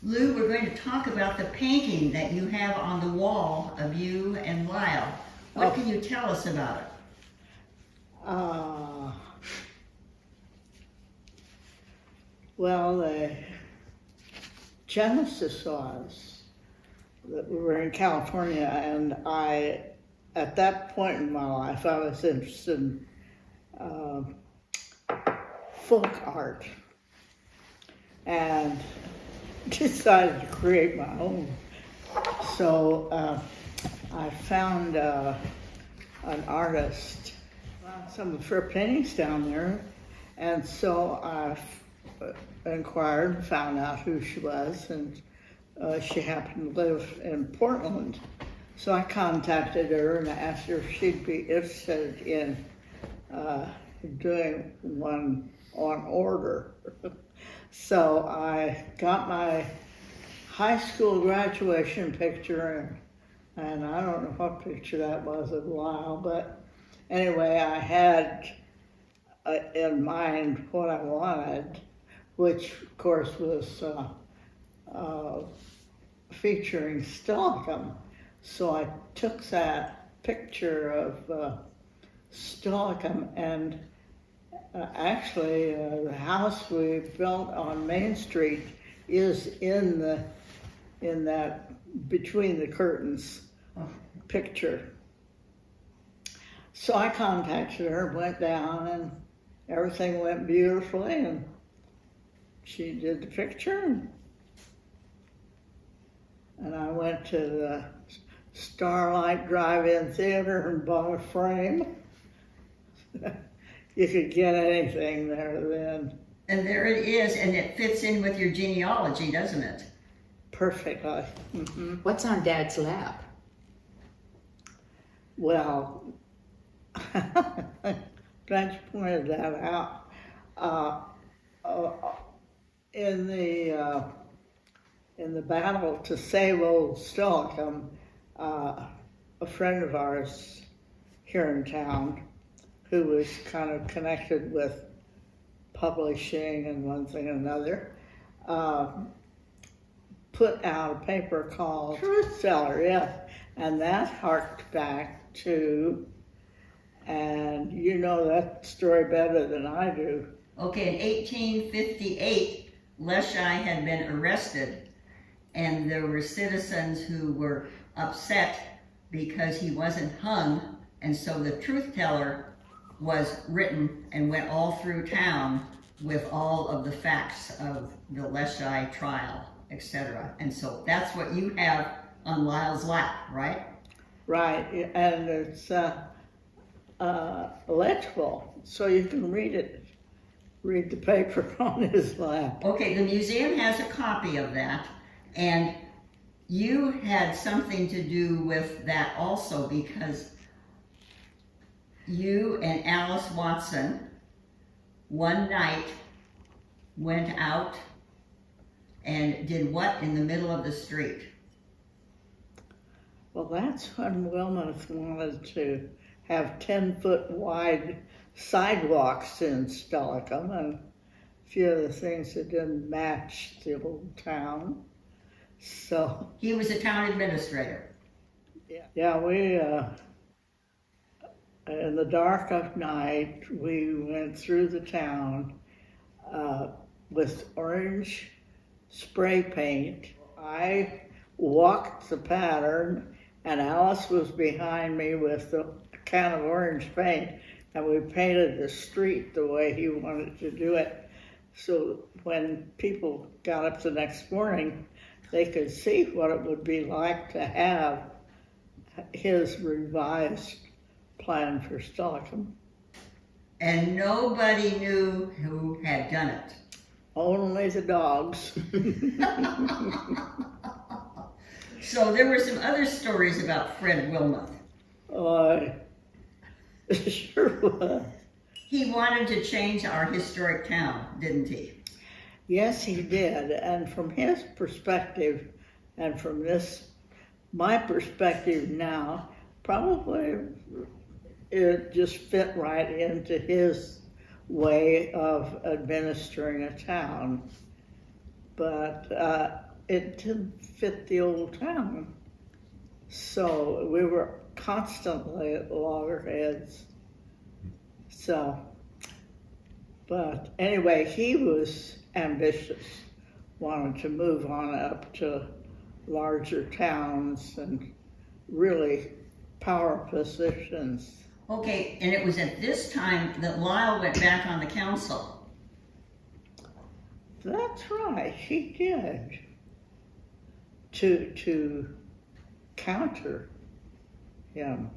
Lou, we're going to talk about the painting that you have on the wall of you and Lyle. What can you tell us about it? Well, the genesis was that we were in California, and at that point in my life, I was interested in folk art, and decided to create my own. So I found an artist, some of her paintings down there, and so I inquired and found out who she was, and she happened to live in Portland. So I contacted her and asked her if she'd be interested in doing one on order. So I got my high school graduation picture, and I don't know what picture that was of Lyle, but anyway, I had in mind what I wanted, which of course was featuring Stillicum. So I took that picture of Stillicum, and actually the house we built on Main Street is in that between the curtains picture. So I contacted her, went down, and everything went beautifully, and she did the picture, and I went to the Starlight Drive-In Theater and bought a frame. You could get anything there then. And there it is, and it fits in with your genealogy, doesn't it? Perfectly. Mm-hmm. What's on Dad's lap? Well, glad you pointed that out. In the battle to save old Stillicum, a friend of ours here in town, who was kind of connected with publishing and one thing and another, put out a paper called Truth Seller, yeah, and that harked back to, and you know that story better than I do. Okay, in 1858, Leshai had been arrested, and there were citizens who were upset because he wasn't hung, and so the truth teller was written and went all through town with all of the facts of the Leshai trial, etc. And so that's what you have on Lyle's lap, right? Right, and it's legible, so you can read the paper on his lap. Okay, the museum has a copy of that, and you had something to do with that also, because you and Alice Watson one night went out and did what in the middle of the street? Well, that's when Wilmuth wanted to have 10-foot wide sidewalks in Stillicum, and a few of the things that didn't match the old town. So He was a town administrator. yeah, we in the dark of night we went through the town with orange spray paint. I walked the pattern, and Alice was behind me with the can of orange paint, and we painted the street the way he wanted to do it. So when people got up the next morning, they could see what it would be like to have his revised plan for Stillicum. And nobody knew who had done it. Only the dogs. So there were some other stories about Fred Wilmuth. Sure was. He wanted to change our historic town, didn't he? Yes, he did. And from his perspective, and from my perspective now, probably it just fit right into his way of administering a town. But it didn't fit the old town. So we were constantly at loggerheads. So, but anyway, he was ambitious, wanted to move on up to larger towns and really power positions. Okay, and it was at this time that Lyle went back on the council. That's right, he did. To counter him.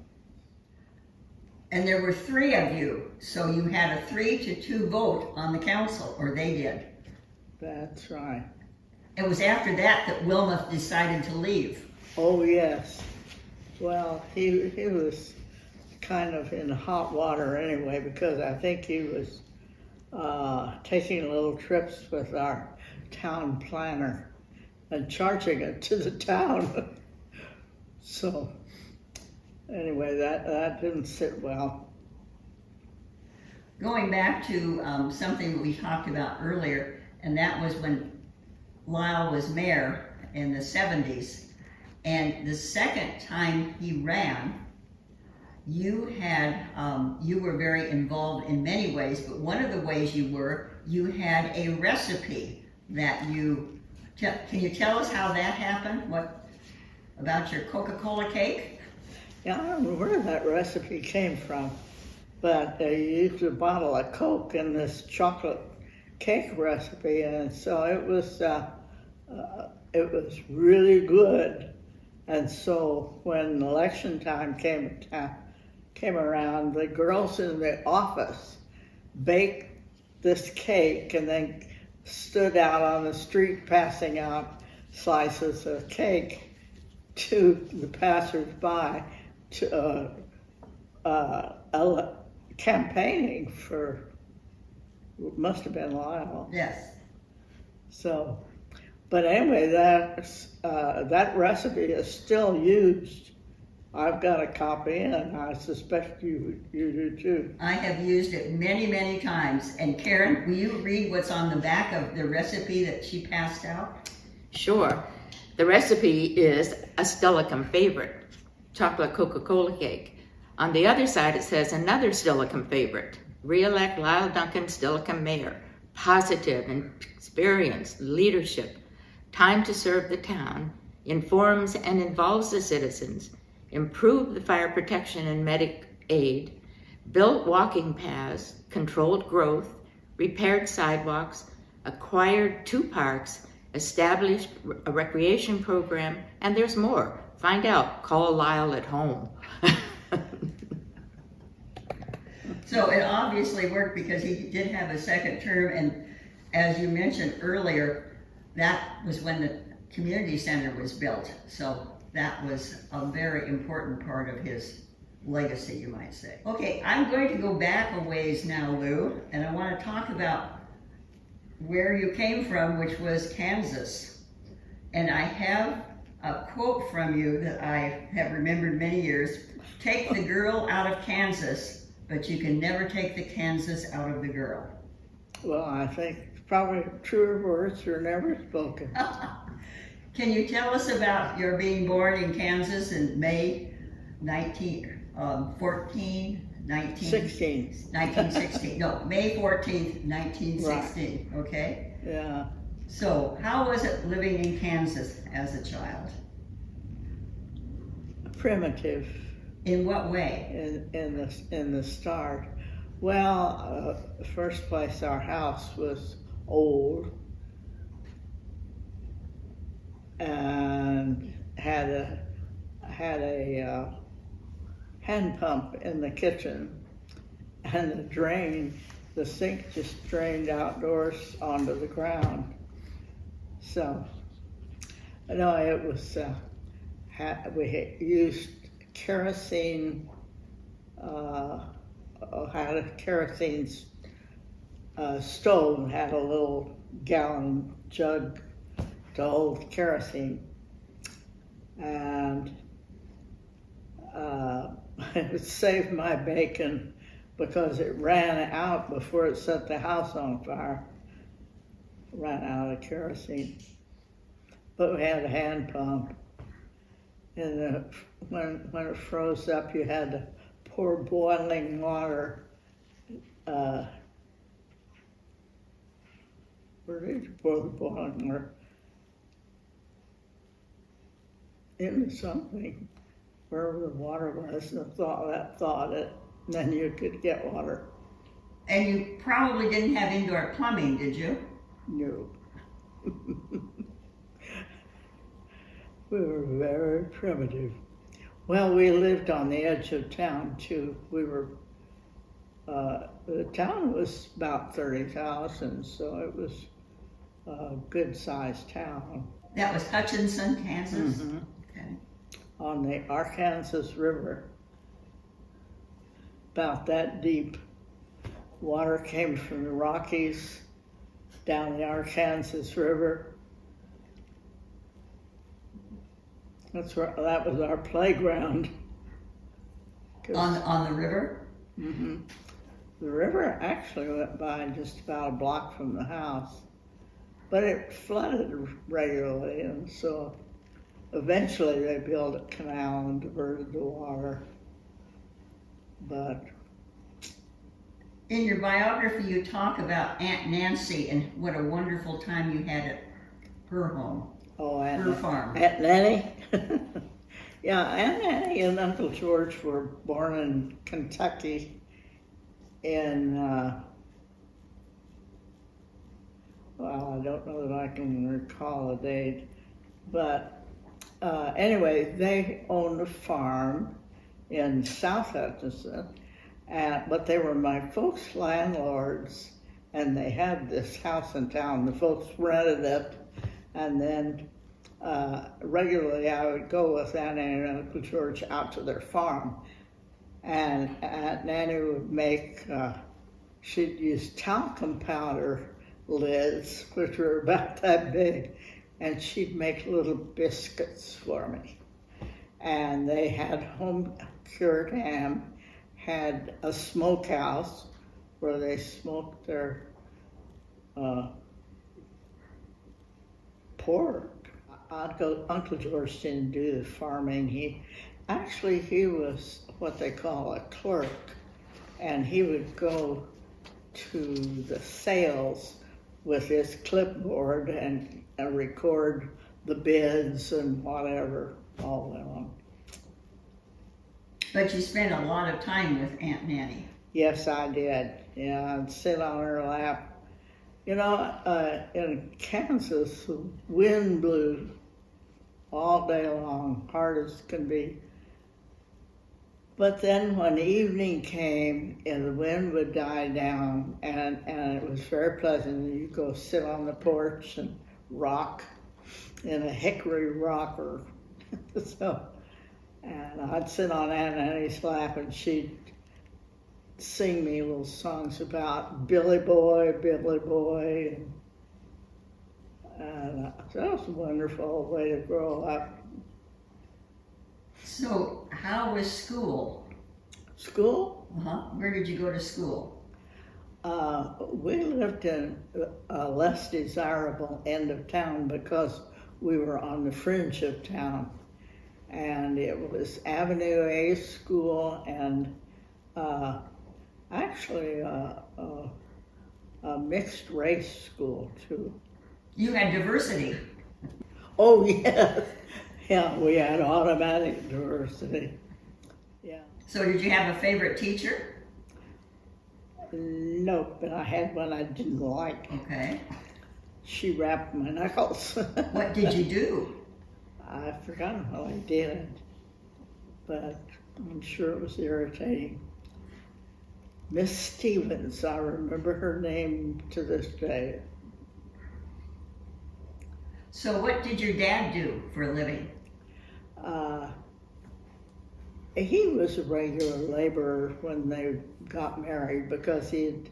And there were 3 of you, so you had a 3-2 vote on the council, or they did. That's right. It was after that that Wilma decided to leave. Oh, yes. Well, he was kind of in hot water anyway, because I think he was taking little trips with our town planner and charging it to the town. So anyway, that didn't sit well. Going back to something that we talked about earlier, and that was when Lyle was mayor in the 70s. And the second time he ran, you were very involved in many ways, but one of the ways you had a recipe that can you tell us how that happened? What about your Coca-Cola cake? Yeah, I don't know where that recipe came from, but they used a bottle of Coke in this chocolate cake recipe, and so it was really good. And so when election time came around, the girls in the office baked this cake and then stood out on the street passing out slices of cake to the passersby, campaigning for, must have been Lyle. Yes. So, but anyway, that recipe is still used. I've got a copy, and I suspect you do too. I have used it many, many times. And Karen, will you read what's on the back of the recipe that she passed out? Sure. The recipe is a Stellicum favorite, chocolate Coca-Cola cake. On the other side, it says another Stellicum favorite, re-elect Lyle Dunkin Stellicum mayor, positive and experienced leadership, time to serve the town, informs and involves the citizens, improve the fire protection and medic aid, built walking paths, controlled growth, repaired sidewalks, acquired 2 parks, established a recreation program, and there's more. Find out. Call Lyle at home. So it obviously worked because he did have a second term, and as you mentioned earlier, that was when the community center was built. So that was a very important part of his legacy, you might say. Okay, I'm going to go back a ways now, Lou, and I want to talk about where you came from, which was Kansas. And I have a quote from you that I have remembered many years. Take the girl out of Kansas, but you can never take the Kansas out of the girl. Well, I think probably truer words are never spoken. Can you tell us about your being born in Kansas in May 1916? No, May 14th, 1916, right. Okay? Yeah. So, how was it living in Kansas as a child? Primitive. In what way? In the start. Well, first place, our house was old and had a hand pump in the kitchen, and the sink just drained outdoors onto the ground. So, no, it was, we used kerosene, had a kerosene stove, had a little gallon jug to hold kerosene, and it saved my bacon because it ran out before it set the house on fire. Ran out of kerosene. but we had a hand pump. And when it froze up, you had to pour boiling water. Where did you pour the boiling water? Into something, wherever the water was, and thawed it, and then you could get water. And you probably didn't have indoor plumbing, did you? No. We were very primitive. Well, we lived on the edge of town too. The town was about 30,000, so it was a good-sized town. That was Hutchinson, Kansas? Mhm. Okay. On the Arkansas River, about that deep. Water came from the Rockies down the Arkansas River. That was our playground. On the river? Mm-hmm. The river actually went by just about a block from the house, but it flooded regularly, and so eventually they built a canal and diverted the water. But in your biography, you talk about Aunt Nancy and what a wonderful time you had at her home, her farm. Aunt Nanny? Yeah, Aunt Nanny and Uncle George were born in Kentucky in, well, I don't know that I can recall a date, but anyway, they owned a farm in South Hutchinson, but they were my folks' landlords, and they had this house in town. The folks rented it, and then regularly I would go with Aunt Nanny and Uncle George out to their farm, and Aunt Nanny would make, she'd use talcum powder lids, which were about that big, and she'd make little biscuits for me. And they had home cured ham, had a smokehouse where they smoked their pork. Uncle George didn't do the farming. He was what they call a clerk, and he would go to the sales with his clipboard and record the bids and whatever all went on. But you spent a lot of time with Aunt Nanny. Yes, I did. Yeah, I'd sit on her lap. You know, in Kansas, the wind blew all day long, hard as can be. But then when evening came and the wind would die down, and it was very pleasant, and you'd go sit on the porch and rock in a hickory rocker. And I'd sit on Aunt Nanny's lap, and she'd sing me little songs about Billy Boy, and that was a wonderful way to grow up. So, how was school? School? Where did you go to school? We lived in a less desirable end of town because we were on the fringe of town. And it was Avenue A school, and actually a mixed race school too. You had diversity. Oh yes, yeah, we had automatic diversity. Yeah. So did you have a favorite teacher? Nope, but I had one I didn't like. Okay. She rapped my knuckles. What did you do? I've forgotten what I did, but I'm sure it was irritating. Miss Stevens, I remember her name to this day. So what did your dad do for a living? He was a regular laborer when they got married because he had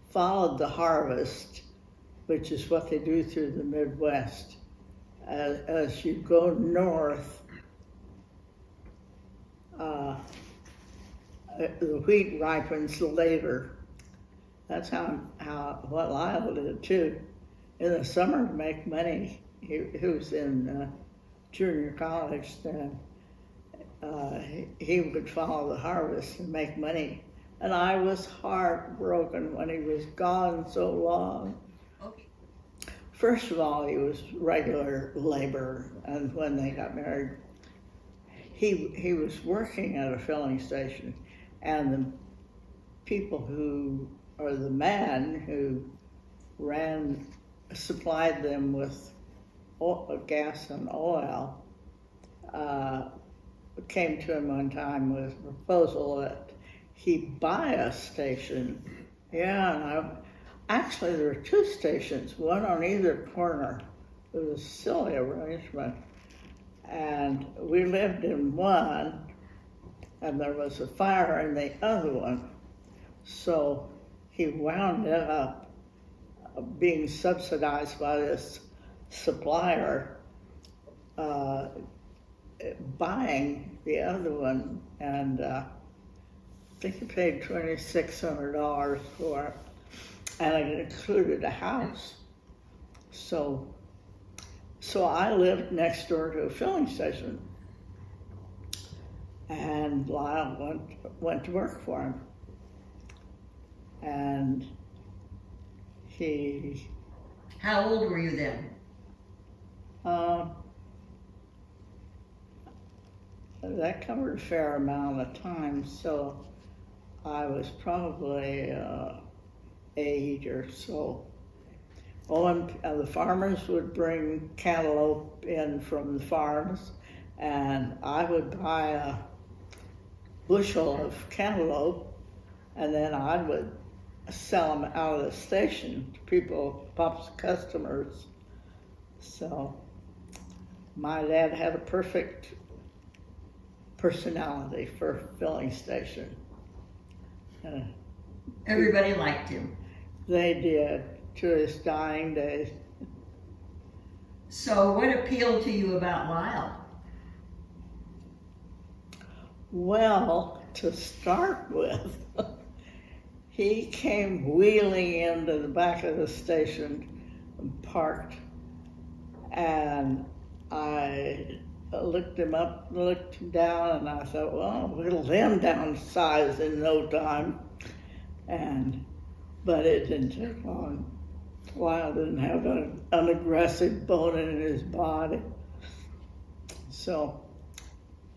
followed the harvest, which is what they do through the Midwest. As you go north, the wheat ripens later. That's what Lyle did too. In the summer, to make money, he was in junior college then. He would follow the harvest and make money. And I was heartbroken when he was gone so long. Okay. First of all, he was regular labor, and when they got married, he was working at a filling station, and the people who, or the man who supplied them with gas and oil, came to him one time with a proposal that he buy a station. Yeah, and actually there were 2 stations, one on either corner. It was a silly arrangement. And we lived in one, and there was a fire in the other one. So he wound up being subsidized by this supplier, buying the other one, and I think he paid $2,600 for it, and it included a house. So I lived next door to a filling station, and Lyle went to work for him, and he. How old were you then? That covered a fair amount of time, so I was probably 8 or so. Oh, and the farmers would bring cantaloupe in from the farms, and I would buy a bushel of cantaloupe, and then I would sell them out of the station to people, Pop's customers. So my dad had a perfect personality for a filling station. Everybody liked him. They did, to his dying days. So what appealed to you about Lyle? Well, to start with, he came wheeling into the back of the station and parked, and I looked him up, looked him down, and I thought, well, we'll him downsize in no time. But it didn't take long. Lyle didn't have an aggressive bone in his body. So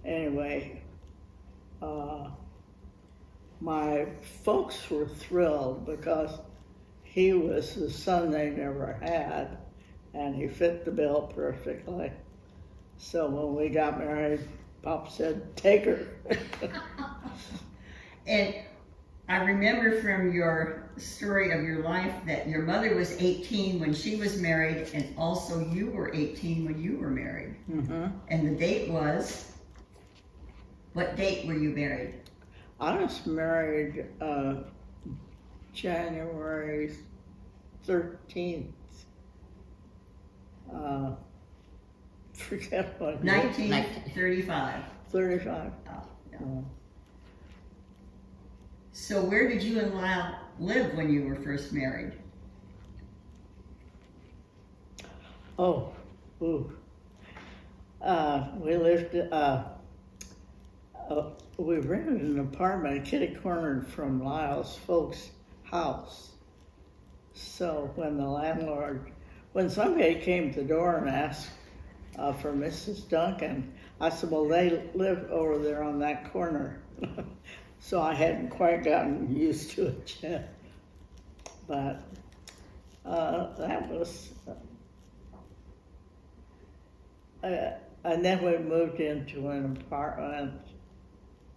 anyway, my folks were thrilled because he was the son they never had, and he fit the bill perfectly. So when we got married, Pop said, take her. And I remember from your story of your life that your mother was 18 when she was married, and also you were 18 when you were married. Mm-hmm. And the date was, what date were you married? I was married January 13th. Forget what. 1935. 35. Oh, yeah. So where did you and Lyle live when you were first married? We lived, we rented an apartment kitty-cornered from Lyle's folks' house. So when somebody came to the door and asked for Mrs. Dunkin, I said, well, they live over there on that corner. So I hadn't quite gotten used to it yet. But that was, and then we moved into an apartment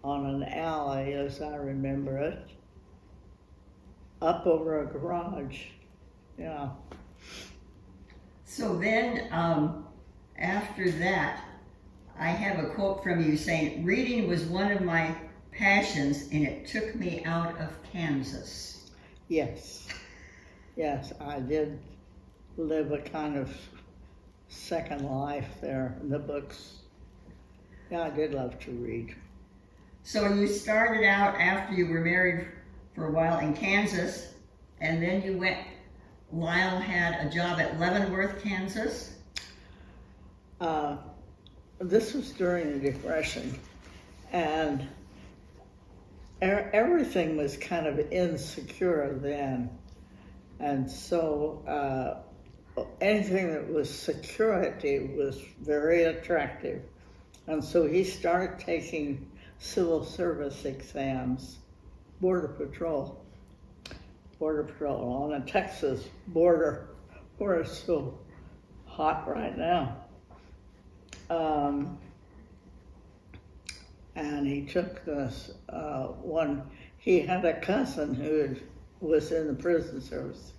on an alley, as I remember it, up over a garage. Yeah. So then, after that, I have a quote from you saying, reading was one of my passions and it took me out of Kansas. Yes, I did live a kind of second life there in the books. Yeah, I did love to read. So you started out after you were married for a while in Kansas, and then Lyle had a job at Leavenworth, Kansas? This was during the Depression, and everything was kind of insecure then. And so anything that was security was very attractive. And so he started taking civil service exams, Border Patrol on the Texas border where it's so hot right now. And he took this one. He had a cousin who was in the prison service,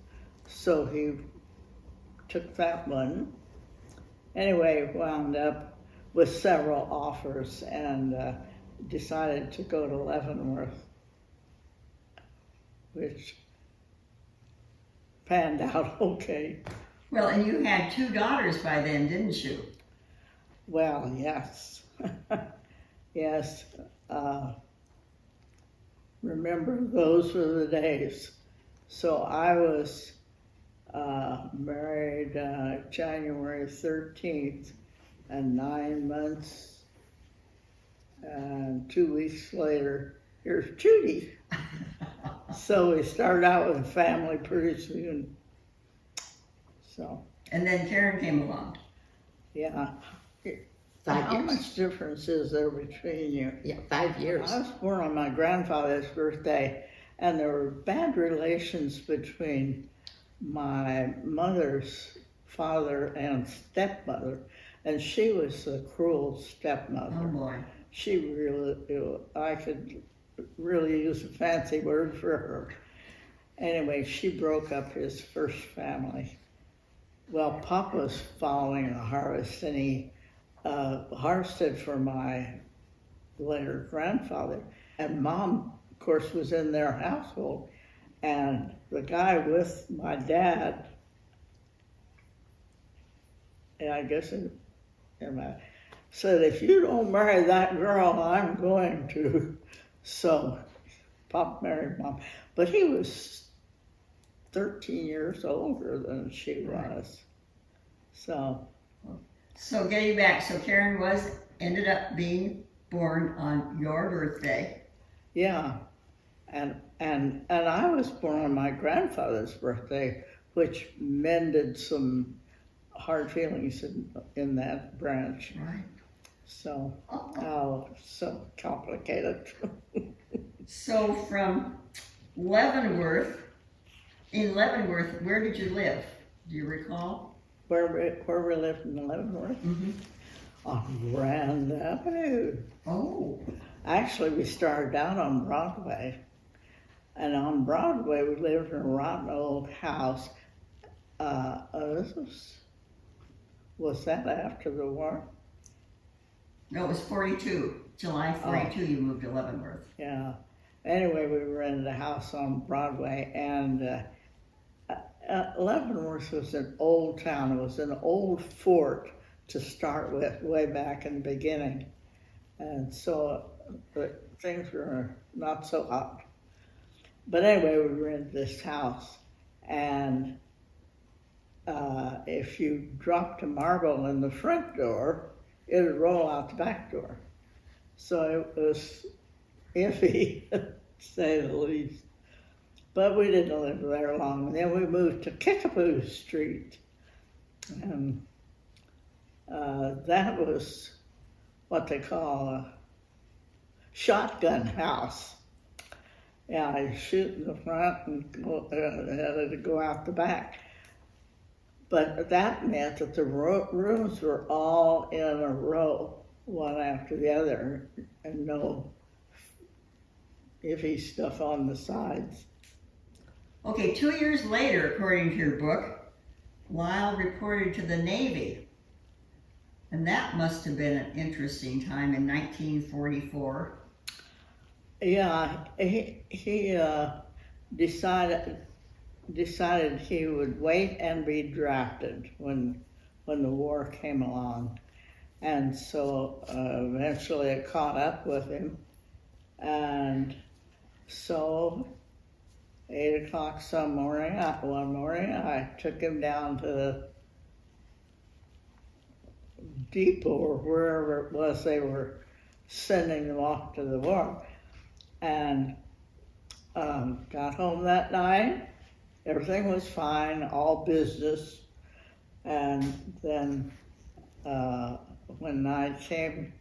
so he took that one. Anyway, wound up with several offers and decided to go to Leavenworth, which panned out okay. Well, and you had 2 daughters by then, didn't you? Well, yes. Yes. Remember, those were the days. So I was married January 13th, and 9 months and 2 weeks later, here's Judy. So we started out with a family pretty soon. So. And then Karen came along. Yeah. 5 How years. much difference is there between you? Yeah, 5 years. I was born on my grandfather's birthday, and there were bad relations between my mother's father and stepmother, and she was the cruel stepmother. Oh boy. She really, I could really use a fancy word for her. Anyway, she broke up his first family. Well, Pop was following the harvest, and he harvested for my later grandfather. And Mom, of course, was in their household. And the guy with my dad, and I guess said, if you don't marry that girl, I'm going to. So Pop married Mom. But he was 13 years older than she was. So getting back, so Karen ended up being born on your birthday. Yeah, and I was born on my grandfather's birthday, which mended some hard feelings in that branch. Right. So, so complicated. So from Leavenworth, where did you live? Do you recall? Where we lived in Leavenworth? Mm-hmm. On Grand Avenue. Oh. Actually, we started out on Broadway. And on Broadway, we lived in a rotten old house. Was that after the war? No, it was 42. July 42, you moved to Leavenworth. Yeah. Anyway, we rented a house on Broadway, and Leavenworth was an old town. It was an old fort to start with, way back in the beginning. And so things were not so hot. But anyway, we rented this house, and if you dropped a marble in the front door, it would roll out the back door. So it was iffy, to say the least. But we didn't live there long. And then we moved to Kickapoo Street. And that was what they call a shotgun house. Yeah, you shoot in the front and had to go out the back. But that meant that the rooms were all in a row, one after the other, and no iffy stuff on the sides. Okay, 2 years later, according to your book, Lyle reported to the Navy. And that must have been an interesting time in 1944. Yeah, he decided he would wait and be drafted when the war came along. And so eventually it caught up with him. And so 8 o'clock one morning, I took him down to depot or wherever it was they were sending them off to the war. And got home that night. Everything was fine, all business. And then when night came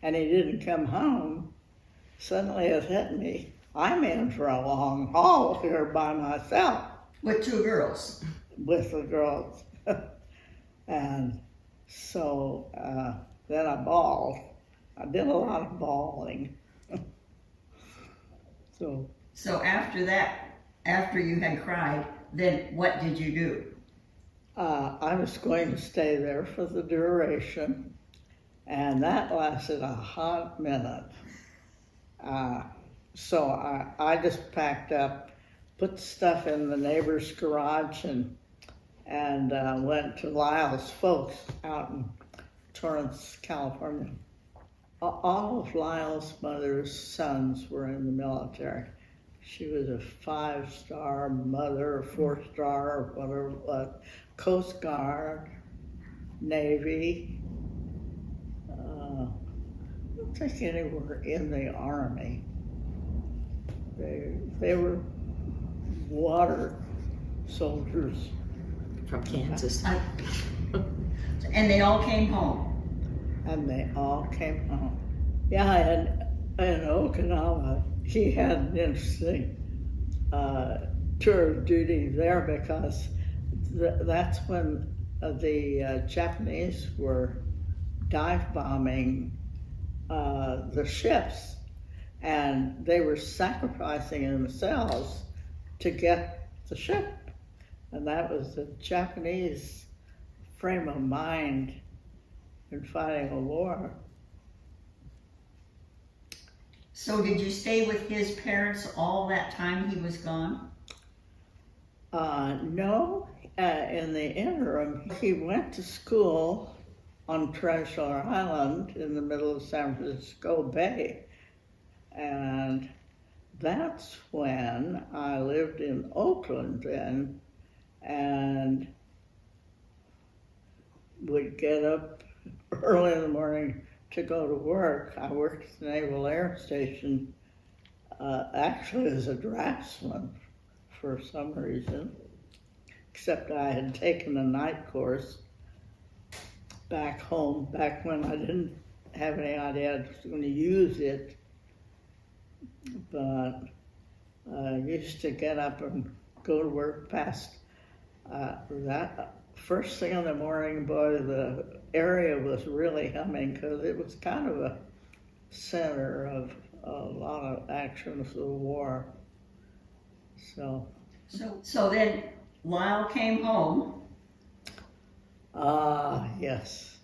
and he didn't come home, suddenly it hit me. I'm in for a long haul here by myself With two girls. with the girls. And so then I bawled. I did a lot of bawling. So after that, after you had cried, then what did you do? I was going to stay there for the duration, and that lasted a hot minute. So I just packed up, put stuff in the neighbor's garage, and went to Lyle's folks out in Torrance, California. All of Lyle's mother's sons were in the military. She was a 5-star mother, 4-star, or whatever it was. Coast Guard, Navy. I don't think any were in the Army. They were water soldiers. From Kansas. And they all came home. And they all came home. Yeah, and in Okinawa, he had an interesting tour of duty there because that's when the Japanese were dive bombing the ships, and they were sacrificing themselves to get the ship. And that was the Japanese frame of mind in fighting a war. So did you stay with his parents all that time he was gone? No, in the interim, he went to school on Treasure Island in the middle of San Francisco Bay. And that's when I lived in Oakland then, and would get up early in the morning to go to work. I worked at the Naval Air Station, actually as a draftsman for some reason, except I had taken a night course back home, back when I didn't have any idea I was going to use it. But I used to get up and go to work past that. First thing in the morning, boy, the area was really humming because it was kind of a center of a lot of action of the war. So then Lyle came home. Yes.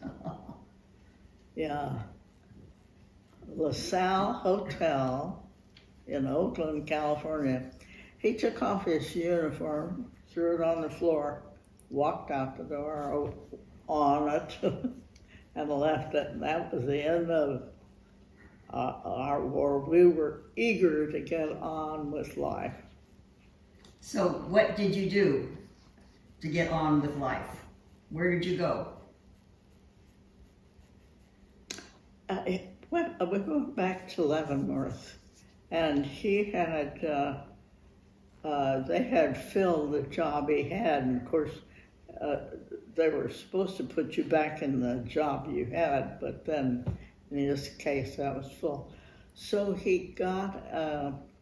Yeah. LaSalle Hotel in Oakland, California. He took off his uniform, threw it on the floor, walked out the door on it, and left it. And that was the end of our war. We were eager to get on with life. So what did you do to get on with life? Where did you go? We went back to Leavenworth, and he had, they had filled the job he had, and of course, they were supposed to put you back in the job you had, but then in this case that was full. So he got,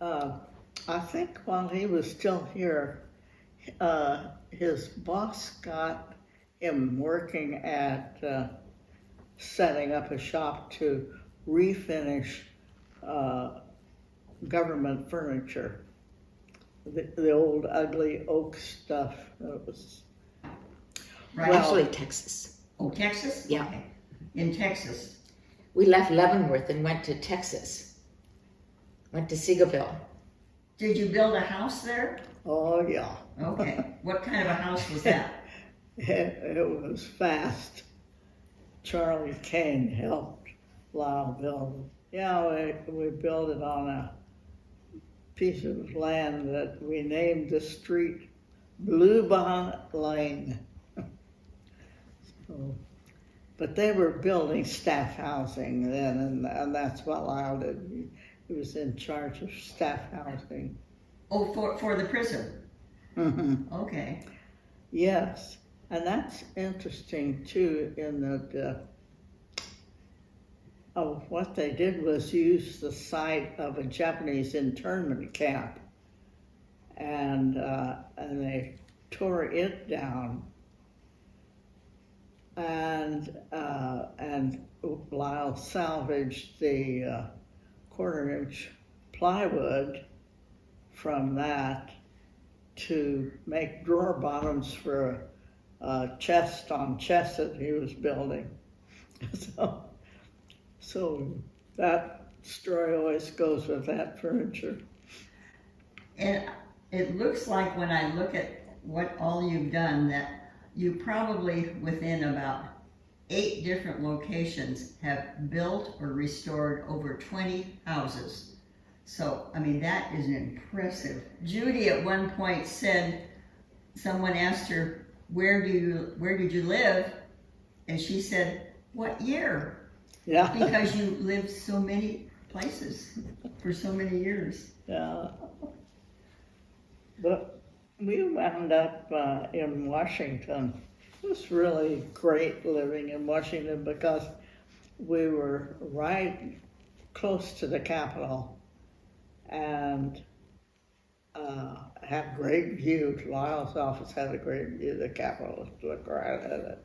I think while he was still here, his boss got him working at setting up a shop to refinish government furniture. The old ugly oak stuff that was. Right. Actually, Texas. Oh, Texas? Yeah. Okay. In Texas. We left Leavenworth and went to Texas. Went to Seagoville. Did you build a house there? Oh yeah. Okay. What kind of a house was that? It was fast. Charlie Kane helped Lyle build it. Yeah, we built it on a piece of land that we named the street Bluebonnet Lane. So, but they were building staff housing then, and that's what Lyle did. He was in charge of staff housing. Oh, for the prison. Mm-hmm. Okay. Yes, and that's interesting too, in that what they did was use the site of a Japanese internment camp, and they tore it down, and Lyle salvaged the quarter-inch plywood from that to make drawer bottoms for a chest on chest that he was building. So that story always goes with that furniture. And it looks like when I look at what all you've done, that you probably within about 8 different locations have built or restored over 20 houses. So, I mean, that is impressive. Judy at one point said, someone asked her, where did you live? And she said, what year? Yeah. Because you lived so many places for so many years. Yeah. But we wound up in Washington. It was really great living in Washington because we were right close to the Capitol and had great view. Lyle's office had a great view of the Capitol. Look right at it.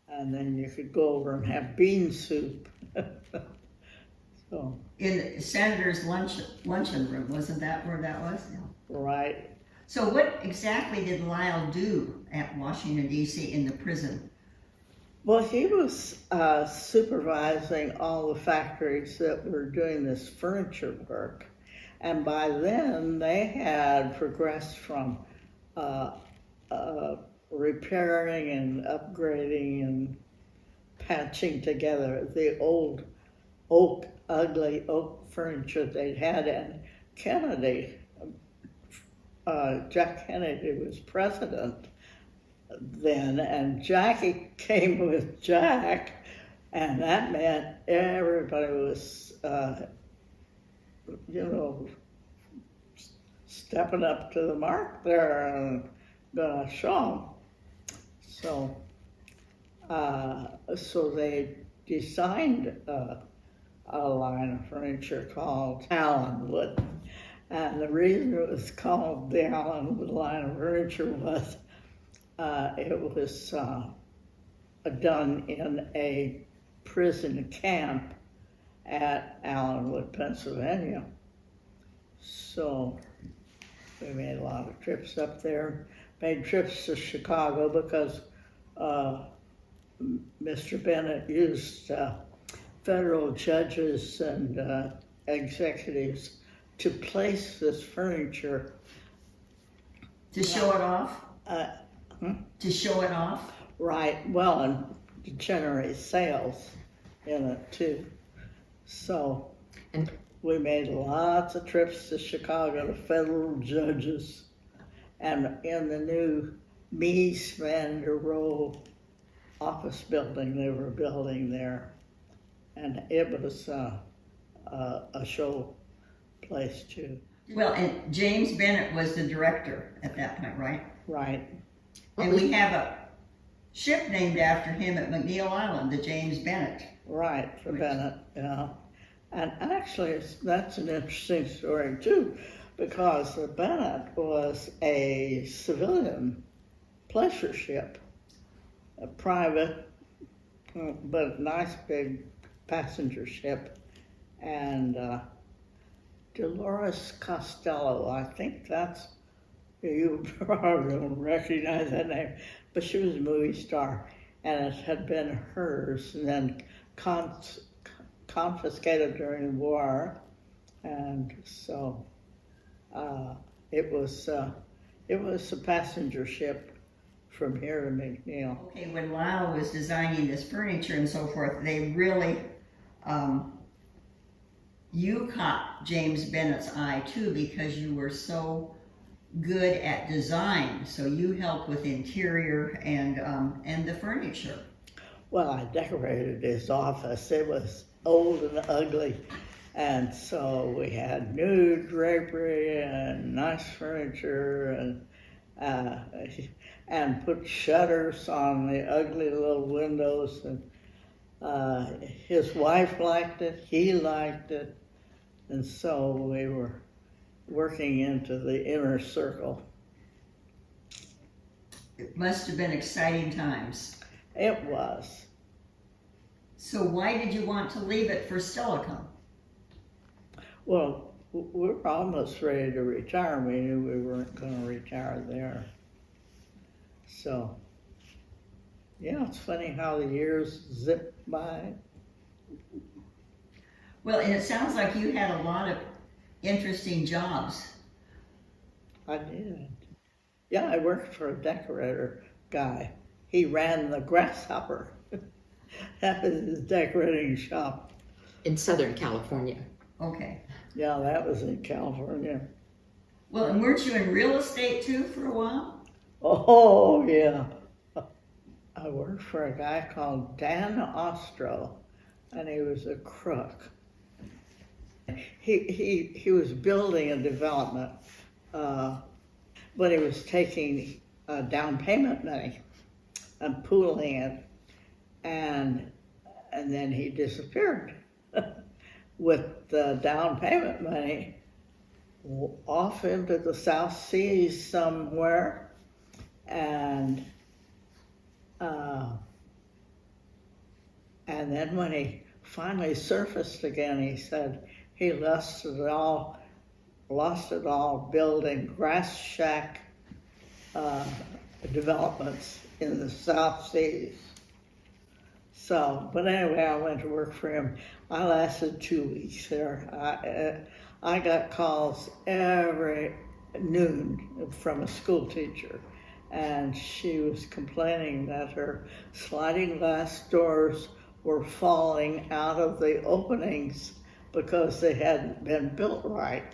And then you could go over and have bean soup. So In the senator's luncheon room, wasn't that where that was? Yeah. right. So what exactly did Lyle do at Washington, D.C. in the prison? Well, he was supervising all the factories that were doing this furniture work. And by then, they had progressed from repairing and upgrading and patching together the old ugly oak furniture they'd had. And Kennedy, Jack Kennedy was president then, and Jackie came with Jack, and that meant everybody was, stepping up to the mark there and gonna show them. So they designed a line of furniture called Allenwood. And the reason it was called the Allenwood line of furniture was it was done in a prison camp at Allenwood, Pennsylvania. So we made a lot of trips up there, made trips to Chicago because Mr. Bennett used federal judges and executives to place this furniture. To show it off? To show it off? Right, well, and to generate sales in it too. So, And we made lots of trips to Chicago to federal judges, and in the new Mies van der Rohe office building they were building there. And it was a show place too. Well, and James Bennett was the director at that point, right? Right. And we have a ship named after him at McNeil Island, the James Bennett. Right, for Bennett, yeah. And actually, that's an interesting story too, because the Bennett was a civilian pleasure ship, a private, but nice big passenger ship. And Dolores Costello, I think that's, you probably don't recognize that name, but she was a movie star, and it had been hers, and then confiscated during the war, and so it was a passenger ship from here to McNeil. Okay, when Lyle was designing this furniture and so forth, they really, you caught James Bennett's eye too, because you were so good at design. So you helped with interior and the furniture. Well, I decorated his office. It was old and ugly. And so we had new drapery and nice furniture and put shutters on the ugly little windows. And his wife liked it, he liked it. And so we were working into the inner circle. It must have been exciting times. It was. So why did you want to leave it for Stilicum? Well, we were almost ready to retire. We knew we weren't going to retire there. So, yeah, it's funny how the years zip by. Well, and it sounds like you had a lot of interesting jobs. I did. Yeah, I worked for a decorator guy. He ran the Grasshopper. That was his decorating shop. In Southern California. Okay. Yeah, that was in California. Well, and weren't you in real estate too for a while? Oh, yeah. I worked for a guy called Dan Ostro, and he was a crook. He was building a development, but he was taking down payment money and pooling it, and then he disappeared with the down payment money off into the South Seas somewhere, and then when he finally surfaced again, he said he lost it all building grass shack developments in the South Seas. So, but anyway, I went to work for him. I lasted 2 weeks there. I got calls every noon from a school teacher, and she was complaining that her sliding glass doors were falling out of the openings because they hadn't been built right.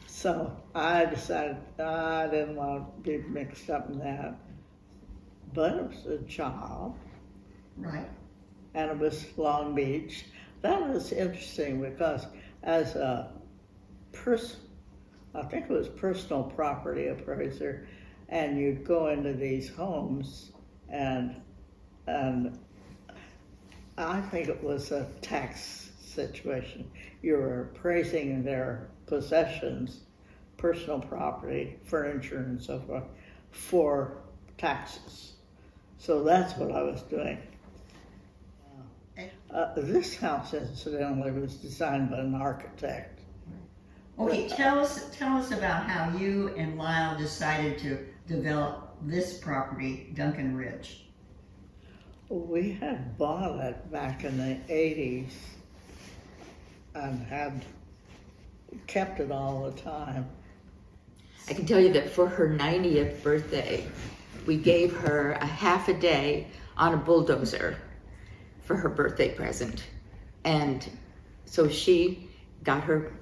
So I decided I didn't want to be mixed up in that. But it was a job. Right. And it was Long Beach. That was interesting because as a I think it was personal property appraiser, and you'd go into these homes and I think it was a tax situation. You were appraising their possessions, personal property, furniture and so forth, for taxes. So that's what I was doing. This house, incidentally, was designed by an architect. Okay, tell us about how you and Lyle decided to develop this property, Dunkin Ridge. We had bought it back in the 80s and had kept it all the time. I can tell you that for her 90th birthday, we gave her a half a day on a bulldozer for her birthday present. And so she got her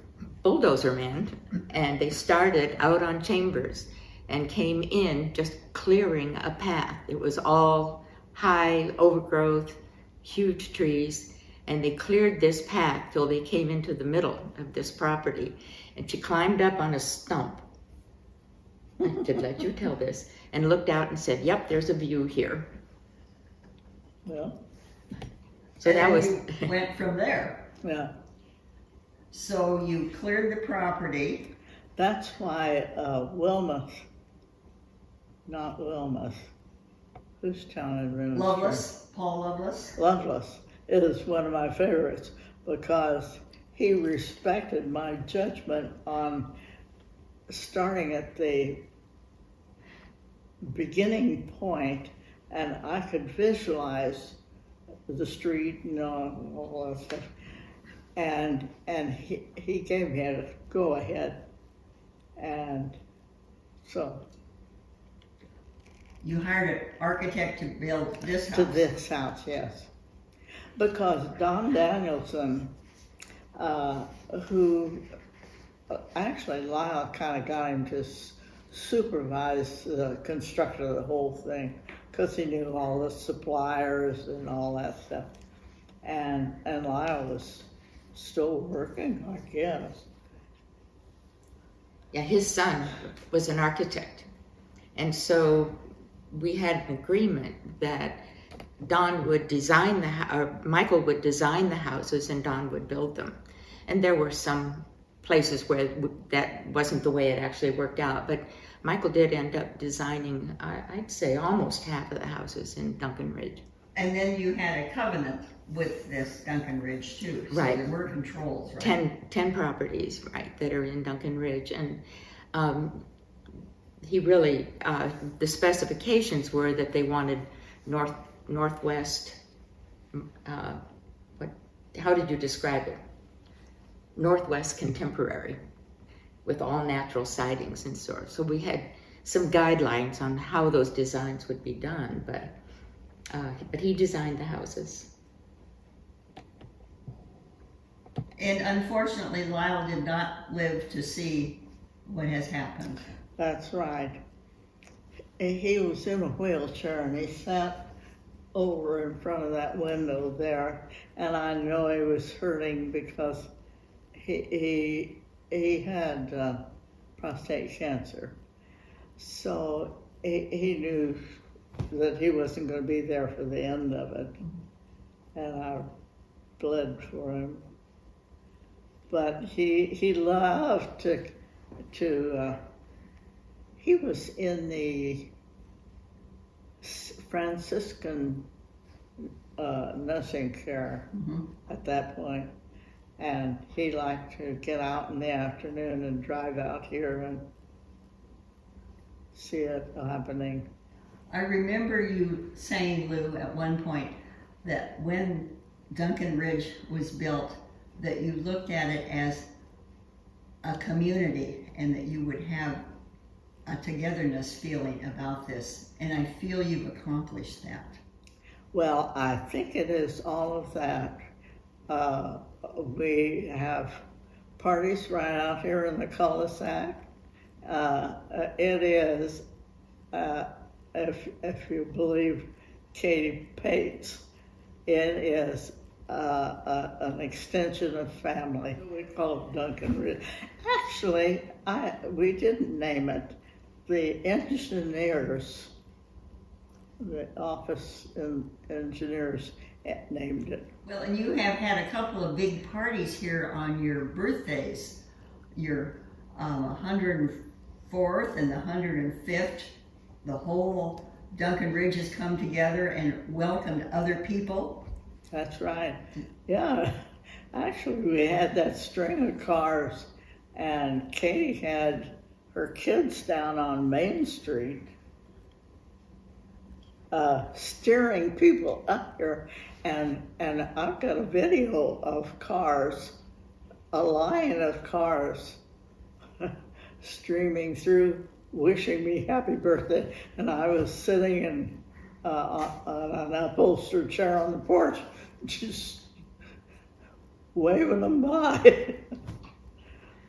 bulldozer man, and they started out on Chambers and came in just clearing a path. It was all high overgrowth, huge trees, and they cleared this path till they came into the middle of this property. And she climbed up on a stump, to let you tell this, and looked out and said, "Yep, there's a view here." Well, So that was. You went from there. yeah. So you cleared the property. That's why not Wilmouth, whose town administrator? Lovelace, Paul Lovelace. Lovelace is one of my favorites because he respected my judgment on starting at the beginning point, and I could visualize the street and all that stuff. And he gave me a go ahead, and so You hired an architect to build this house. to this house, yes, because Don Danielson, who actually Lyle kind of got him to supervise the construction of the whole thing, because he knew all the suppliers and all that stuff. And Lyle was still working, I guess. Yeah, his son was an architect. And so we had an agreement that Don would design or Michael would design the houses and Don would build them. And there were some places where that wasn't the way it actually worked out. But Michael did end up designing, I'd say, almost half of the houses in Dunkin Ridge. And then you had a covenant with this Dunkin Ridge too. So Right. there were controls, right? 10 properties, right, that are in Dunkin Ridge. And he really, the specifications were that they wanted northwest, how did you describe it? Northwest contemporary with all natural sidings and so on. So we had some guidelines on how those designs would be done, but he designed the houses. And unfortunately, Lyle did not live to see what has happened. That's right. He was in a wheelchair and he sat over in front of that window there, and I know he was hurting because he had prostate cancer. So he knew that he wasn't going to be there for the end of it, and I bled for him. But he loved to he was in the Franciscan nursing care at that point, and he liked to get out in the afternoon and drive out here and see it happening. I remember you saying, Lou, at one point that when Dunkin Ridge was built, that you looked at it as a community and that you would have a togetherness feeling about this. And I feel you've accomplished that. Well, I think it is all of that. We have parties right out here in the cul-de-sac. It is, if you believe Katie Pates, it is an extension of family. We call it Dunkin Ridge. Actually, we didn't name it. The engineers, the office engineers named it. Well, and you have had a couple of big parties here on your birthdays, your 104th and the 105th. The whole Dunkin Ridge has come together and welcomed other people. That's right. Yeah, actually we had that string of cars, and Katie had her kids down on Main Street steering people up here, and I've got a video of cars, a line of cars streaming through wishing me happy birthday, and I was sitting in on an upholstered chair on the porch just waving them by.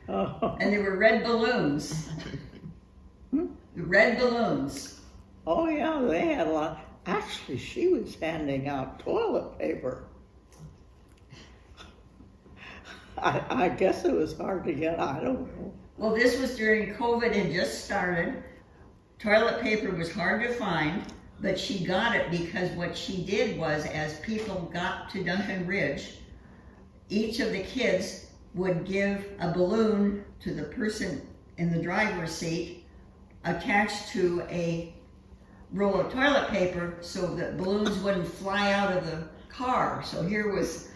And there were red balloons. Red balloons. Oh yeah, they had a lot. Actually, she was handing out toilet paper. I guess it was hard to get, I don't know. Well, this was during COVID and just started. Toilet paper was hard to find, but she got it because what she did was, as people got to Dunkin Ridge, each of the kids would give a balloon to the person in the driver's seat attached to a roll of toilet paper so that balloons wouldn't fly out of the car. So here was,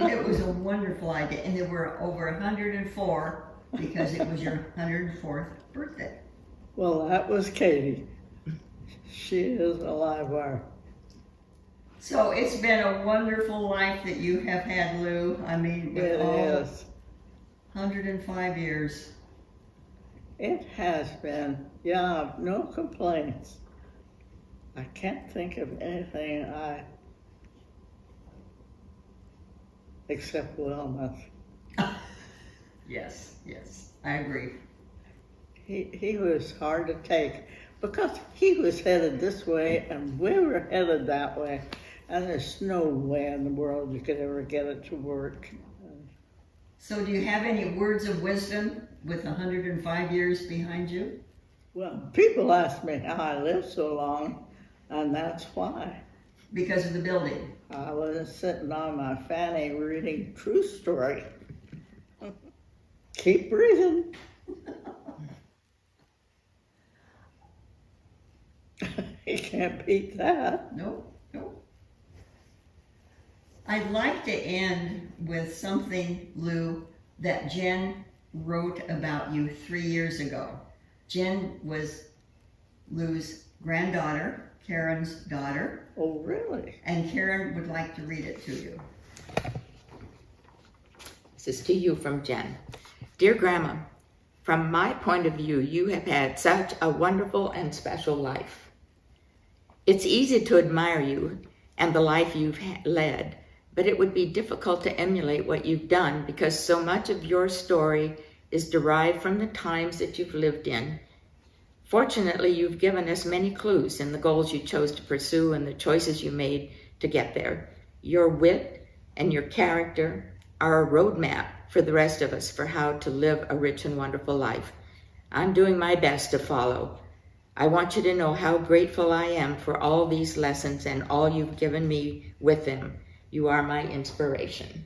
it was a wonderful idea. And there were over 104 because it was your 104th birthday. Well, that was Katie. She is a live wire. So it's been a wonderful life that you have had, Lou. I mean, with It all is. 105 years. It has been. Yeah, no complaints. I can't think of anything except wellness. Yes, yes, I agree. He was hard to take, because he was headed this way and we were headed that way, and there's no way in the world you could ever get it to work. So do you have any words of wisdom with 105 years behind you? Well, people ask me how I lived so long, and that's why. Because of the building. I was sitting on my fanny reading True Story. Keep breathing. You can't beat that. Nope, nope. I'd like to end with something, Lou, that Jen wrote about you 3 years ago. Jen was Lou's granddaughter, Karen's daughter, Oh, really? and Karen would like to read it to you. This is to you from Jen. Dear Grandma, from my point of view, you have had such a wonderful and special life. It's easy to admire you and the life you've led, but it would be difficult to emulate what you've done because so much of your story is derived from the times that you've lived in. Fortunately, you've given us many clues in the goals you chose to pursue and the choices you made to get there. Your wit and your character are a roadmap for the rest of us for how to live a rich and wonderful life. I'm doing my best to follow. I want you to know how grateful I am for all these lessons and all you've given me with them. You are my inspiration.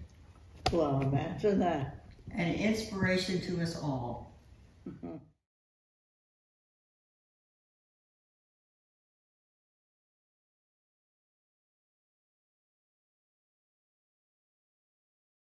Well, imagine that. An inspiration to us all. Mhm.